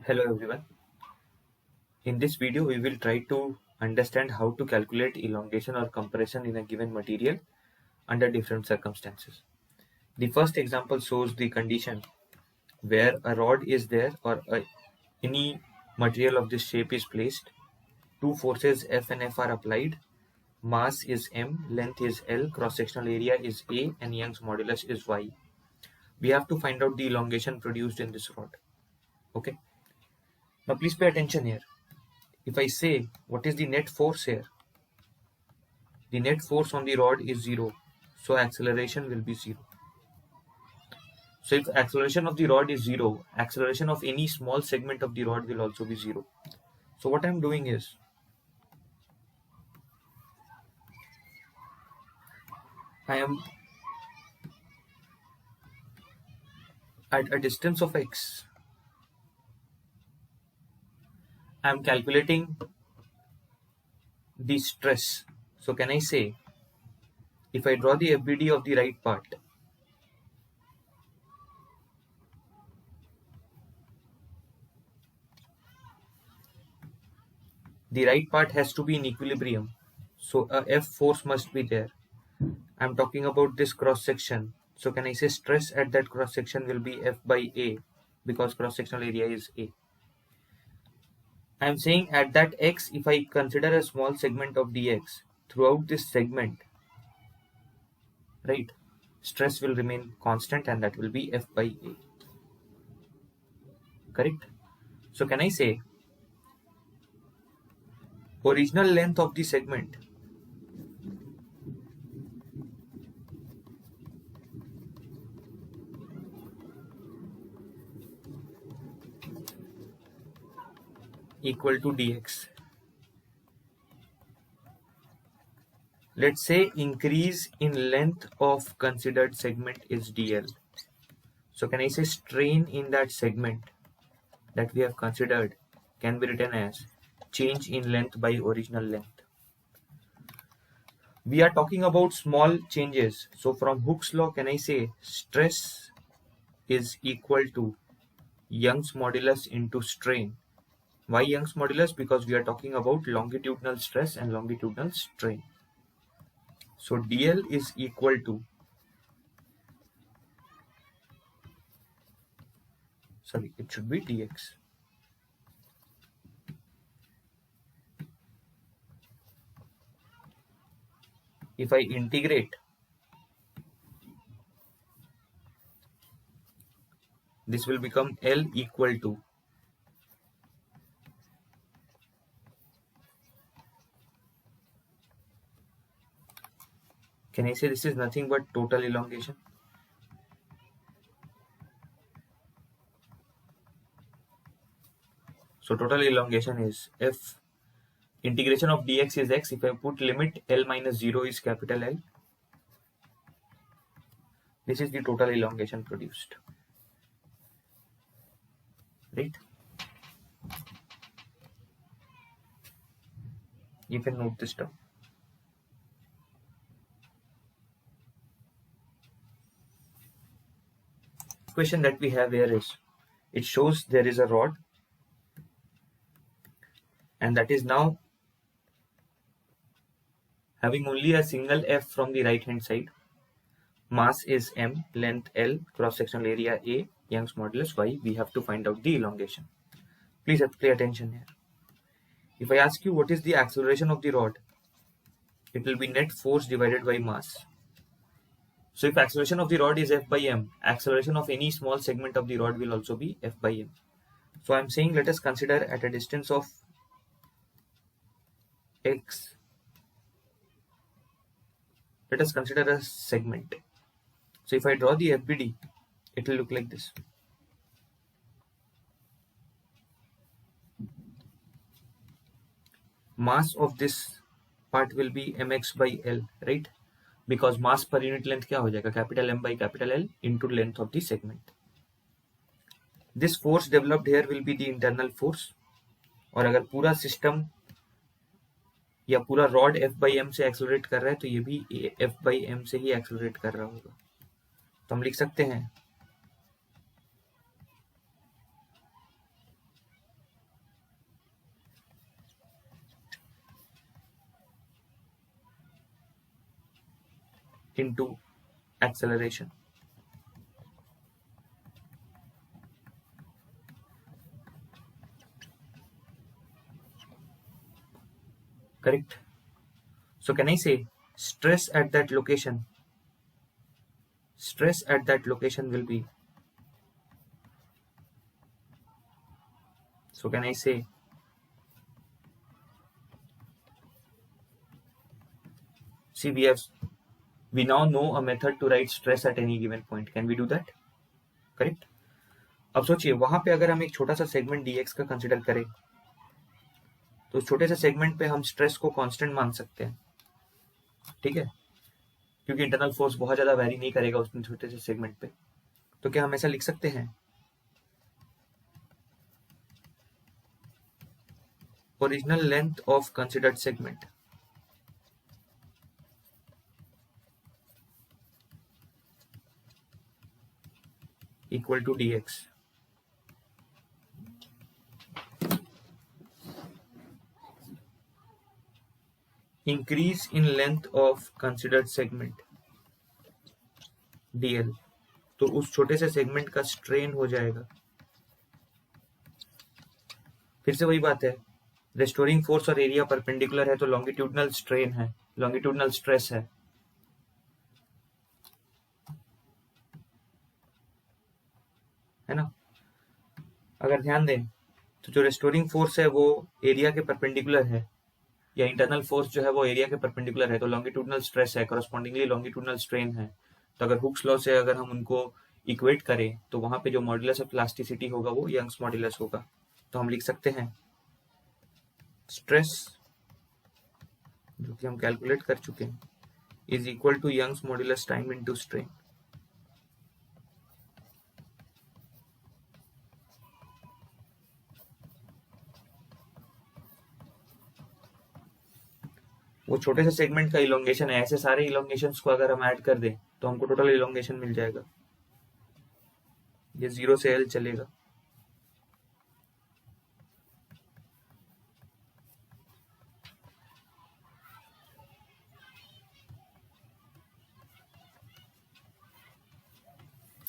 Hello everyone. In this video, we will try to understand how to calculate elongation or compression in a given material under different circumstances. The first example shows the condition where a rod is there or any material of this shape is placed. Two forces F and F are applied. Mass is M, length is L, cross-sectional area is A, and Young's modulus is Y. We have to find out the elongation produced in this rod. Okay. Now please pay attention here. If I say what is the net force here, the net force on the rod is 0, so acceleration will be 0. So if acceleration of the rod is 0, acceleration of any small segment of the rod will also be 0. So what I am doing is, I am at a distance of x, I am calculating the stress. So can I say, if I draw the FBD of the right part, the right part has to be in equilibrium, so a F force must be there. I am talking about this cross section. So can I say stress at that cross section will be F by A, because cross sectional area is A. I am saying at that x, if I consider a small segment of dx, throughout this segment, right, stress will remain constant and that will be F by A. Correct? So can I say original length of the segment equal to dx. Let's say increase in length of considered segment is dl. So can I say strain in that segment that we have considered can be written as change in length by original length. We are talking about small changes. So from Hooke's law, can I say stress is equal to Young's modulus into strain? Why Young's modulus? Because we are talking about longitudinal stress and longitudinal strain. So dl is equal to, sorry, it should be dx. If I integrate, this will become L equal to can I say this is nothing but total elongation? So total elongation is F. Integration of dx is x. If I put limit L minus 0 is capital L. This is the total elongation produced. Right? You can note this term. Question that we have here is, it shows there is a rod and that is now having only a single F from the right hand side. Mass is M, length L, cross-sectional area A, Young's modulus Y. We have to find out the elongation. Please pay attention here. If I ask you what is the acceleration of the rod, it will be net force divided by mass. So if acceleration of the rod is F by M, acceleration of any small segment of the rod will also be F by M. So I'm saying let us consider at a distance of x, let us consider a segment. So if I draw the FBD, it will look like this. Mass of this part will be mx by L, right? Because mass per unit length क्या हो जाएगा? Capital M by capital L into length of the segment. This force developed here will be the internal force. और अगर पूरा system या पूरा rod F by M से accelerate कर रहा है तो ये भी F by M से ही एक्सेलरेट कर रहा होगा. तो हम लिख सकते हैं into acceleration. Correct? So can I say stress at that location will be, so can I say see we now know a method to write stress at any given point. Can we do that? Correct? अब सोचिए वहां पे अगर हम एक छोटा सा segment dx का कंसिडर करें तो उस छोटे से सेगमेंट पे हम स्ट्रेस को कांस्टेंट मान सकते हैं, ठीक है, क्योंकि इंटरनल फोर्स बहुत ज्यादा वैरी नहीं करेगा उस छोटे से सेगमेंट पे। तो क्या हम ऐसा लिख सकते हैं, original length of considered segment equal to dx। Increase in length of considered segment dl, तो उस छोटे से सेगमेंट का स्ट्रेन हो जाएगा। फिर से वही बात है, रेस्टोरिंग फोर्स और एरिया परपेंडिकुलर है तो लॉन्गिट्यूडनल स्ट्रेन है, लॉन्गिट्यूडनल स्ट्रेस है ना। अगर ध्यान दें तो जो रेस्टोरिंग फोर्स है वो एरिया के परपेंडिकुलर है, या इंटरनल फोर्स जो है वो एरिया के परपेंडिकुलर है, तो लॉन्गिट्यूडनल स्ट्रेस है, करस्पॉन्डिंगली लॉन्गिट्यूडनल स्ट्रेन है। तो अगर हुक्स लॉ से अगर हम उनको इक्वेट करें तो वहां पे जो मॉड्यूलस ऑफ इलास्टिसिटी होगा वो यंग्स मॉड्यूलस होगा। तो हम लिख सकते हैं स्ट्रेस जो कि हम कैलकुलेट कर चुके हैं is equal to Young's modulus time into strain. वो छोटे से सेगमेंट का इलोंगेशन है, ऐसे सारे इलोंगेशंस को अगर हम ऐड कर दें तो हमको टोटल इलोंगेशन मिल जाएगा। ये 0 से L चलेगा।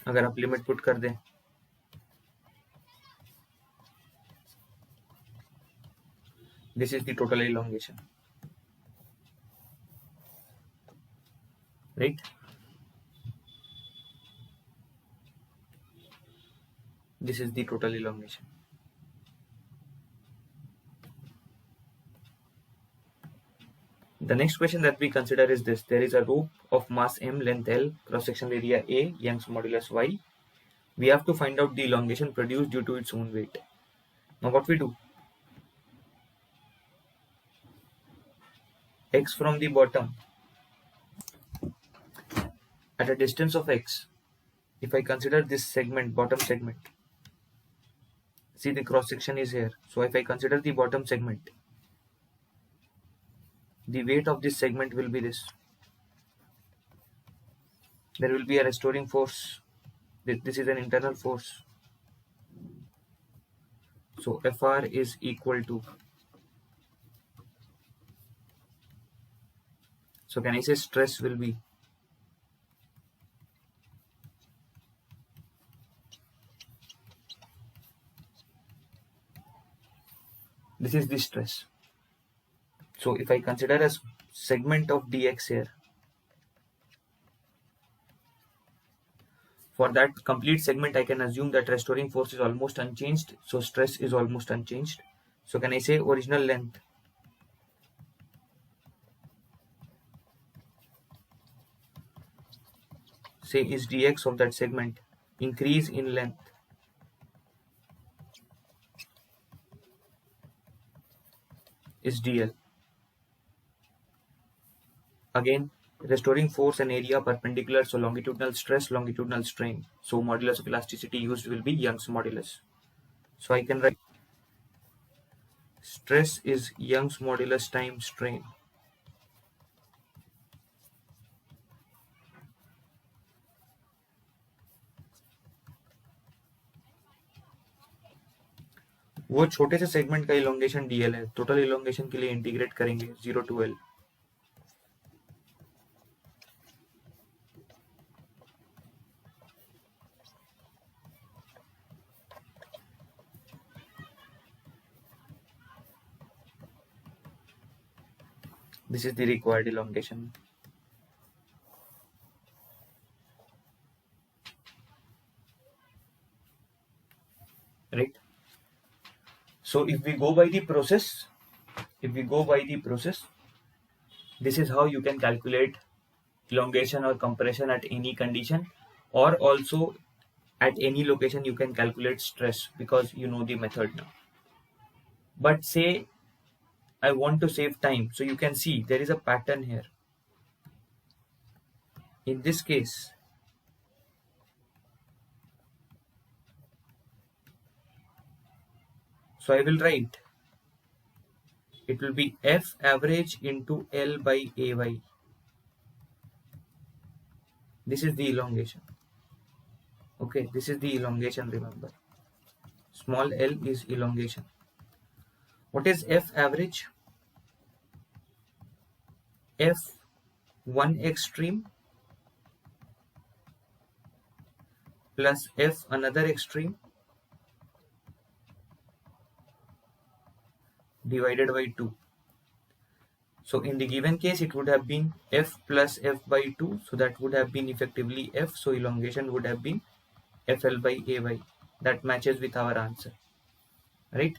अगर आप लिमिट पुट कर दें this is the total elongation, right. This is the total elongation. The next question that we consider is this: there is a rope of mass m, length L, cross-sectional area A, Young's modulus Y. We have to find out the elongation produced due to its own weight. Now what we do? X from the bottom at a distance of x, if I consider this segment, bottom segment, see the cross section is here, so if I consider the bottom segment, the weight of this segment will be this. There will be a restoring force, this is an internal force, so Fr is equal to, so can I say stress will be this is the stress. So if I consider a segment of dx here, for that complete segment I can assume that restoring force is almost unchanged, so stress is almost unchanged. So can I say original length say is dx of that segment, increase in length is dl. Again, restoring force and area perpendicular, so longitudinal stress, longitudinal strain, so modulus of elasticity used will be Young's modulus. So I can write stress is Young's modulus times strain. वो छोटे से segment का elongation dl है, total elongation के लिए integrate करेंगे 0 to L। This is the required elongation. Right. So if we go by the process, this is how you can calculate elongation or compression at any condition, or also at any location you can calculate stress because you know the method now. But say I want to save time, so you can see there is a pattern here. In this case, so I will write, it will be F average into L by AY. This is the elongation. Okay, this is the elongation, remember. Small l is elongation. What is F average? F one extreme plus F another extreme divided by 2. So in the given case, it would have been F plus F by 2. So that would have been effectively F. So elongation would have been FL by AY. That matches with our answer, right?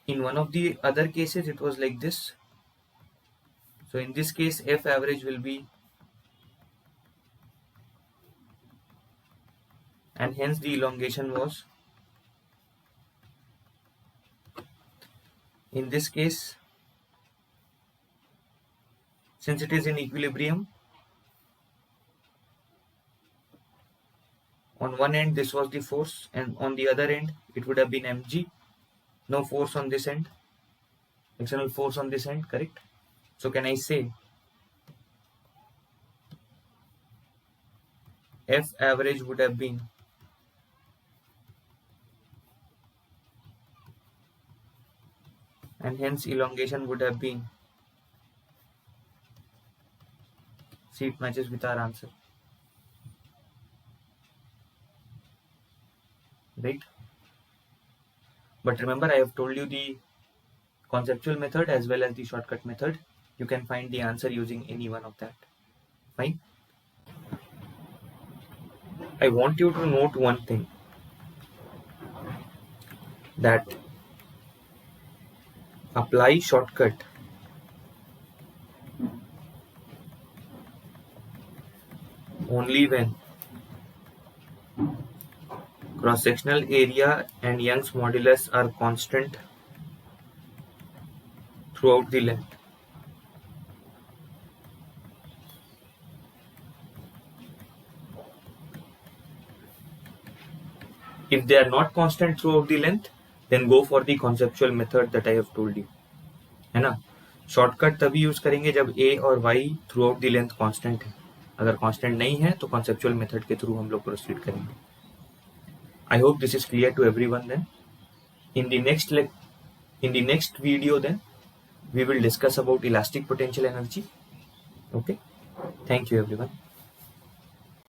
In one of the other cases, it was like this. So in this case, F average will be, and hence the elongation was, in this case, since it is in equilibrium, on one end this was the force, and on the other end it would have been mg. No force on this end, external force on this end, correct? So can I say F average would have been and hence elongation would have been, see, it matches with our answer, right? But remember, I have told you the conceptual method as well as the shortcut method. You can find the answer using any one of that. Fine. I want you to note one thing, that apply shortcut only when cross-sectional area and Young's modulus are constant throughout the length. If they are not constant throughout the length, then go for the conceptual method that I have told you, है ना? Shortcut तभी use करेंगे जब a और y through out the length constant है. अगर constant नहीं है तो कॉन्सेप्चुअल मेथड के थ्रू हम लोग प्रोसीड करेंगे. I hope this is clear to everyone. Then in the next video then we will discuss about elastic potential energy. Okay, thank you everyone.